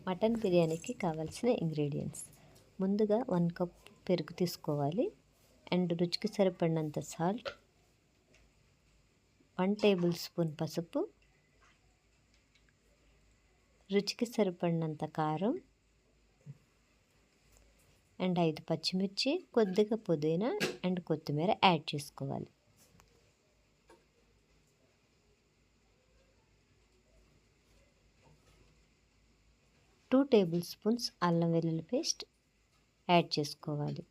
Mutton బిర్యానీకి కావాల్సిన ingredients. ముందుగా 1 కప్ పెరుగు తీసుకోవాలి అండ్ రుచికి సరిపడినంత సాల్ట్, 1 టేబుల్ స్పూన్ పసుపు, రుచికి సరిపడినంత కారం అండ్ 5 పచ్చిమిర్చి, కొద్దిగా పుదీనా అండ్ కొత్తిమీర యాడ్ చేసుకోవాలి. టూ టేబుల్ స్పూన్స్ అల్లం వెల్లుల్లి పేస్ట్ యాడ్ చేసుకోవాలి.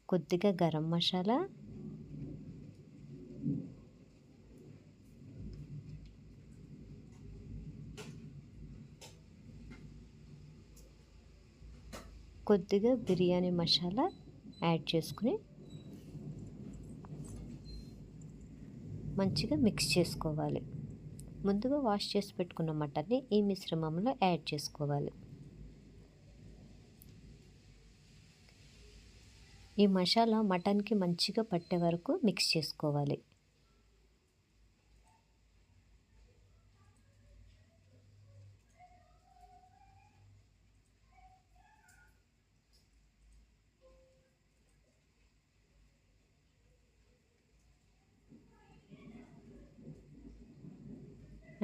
కొద్దిగా గరం మసాలా, కొద్దిగా బిర్యానీ మసాలా యాడ్ చేసుకుని మంచిగా మిక్స్ చేసుకోవాలి. ముందుగా వాష్ చేసి పెట్టుకున్న మటన్ని ఈ మిశ్రమంలో యాడ్ చేసుకోవాలి. ఈ మసాలా మటన్కి మంచిగా పట్టే వరకు మిక్స్ చేసుకోవాలి.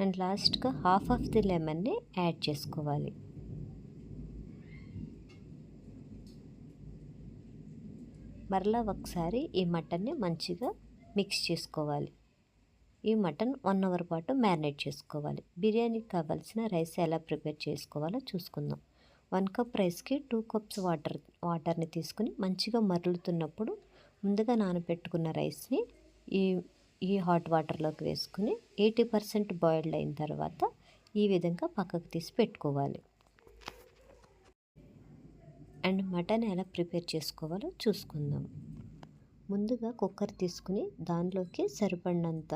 అండ్ లాస్ట్గా హాఫ్ ఆఫ్ ది లెమన్ని యాడ్ చేసుకోవాలి. మరలా ఒకసారి ఈ మటన్ని మంచిగా మిక్స్ చేసుకోవాలి. ఈ మటన్ 1 అవర్ పాటు మ్యారినేట్ చేసుకోవాలి. బిర్యానీకి కావాల్సిన రైస్ ఎలా ప్రిపేర్ చేసుకోవాలో చూసుకుందాం. 1 కప్ రైస్కి 2 కప్స్ వాటర్ని తీసుకుని మంచిగా మరుగుతున్నప్పుడు ముందుగా నానబెట్టుకున్న రైస్ని ఈ హాట్ వాటర్లోకి వేసుకుని 80% బాయిల్డ్ అయిన తర్వాత ఈ విధంగా పక్కకు తీసి పెట్టుకోవాలి. అండ్ మటన్ ఎలా ప్రిపేర్ చేసుకోవాలో చూసుకుందాం. ముందుగా కుక్కర్ తీసుకుని దానిలోకి సరిపడినంత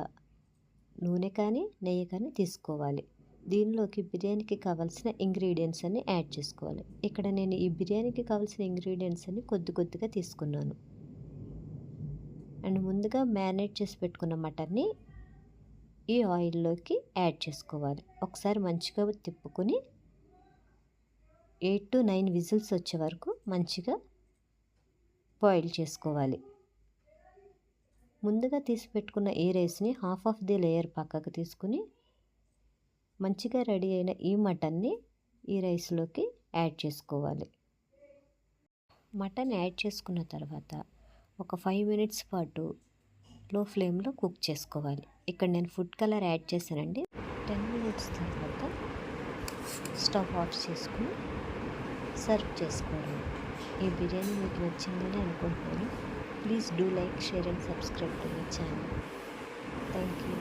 నూనె కానీ నెయ్యి కానీ తీసుకోవాలి. దీనిలోకి బిర్యానీకి కావాల్సిన ఇంగ్రీడియంట్స్ అన్ని యాడ్ చేసుకోవాలి. ఇక్కడ నేను ఈ బిర్యానీకి కావాల్సిన ఇంగ్రీడియంట్స్ అన్ని కొద్దిగా తీసుకున్నాను. అండ్ ముందుగా మ్యారినేట్ చేసి పెట్టుకున్న మటన్ని ఈ ఆయిల్లోకి యాడ్ చేసుకోవాలి. ఒకసారి మంచిగా తిప్పుకొని 8 to 9 విజిల్స్ వచ్చే వరకు మంచిగా బాయిల్ చేసుకోవాలి. ముందుగా తీసి పెట్టుకున్న ఈ రైస్ని హాఫ్ ఆఫ్ ది లేయర్ పక్కకు తీసుకుని మంచిగా రెడీ అయిన ఈ మటన్ని ఈ రైస్లోకి యాడ్ చేసుకోవాలి. మటన్ యాడ్ చేసుకున్న తర్వాత ఒక 5 మినిట్స్ పాటు లో ఫ్లేమ్లో కుక్ చేసుకోవాలి. ఇక్కడ నేను ఫుడ్ కలర్ యాడ్ చేశానండి. 10 మినిట్స్ తర్వాత స్టవ్ ఆఫ్ చేసుకుని సర్వ్ చేసుకోవాలి. ఈ బిర్యానీ మీకు నచ్చిందని అనుకుంటున్నాను. Please do like, share and subscribe to my channel. Thank you.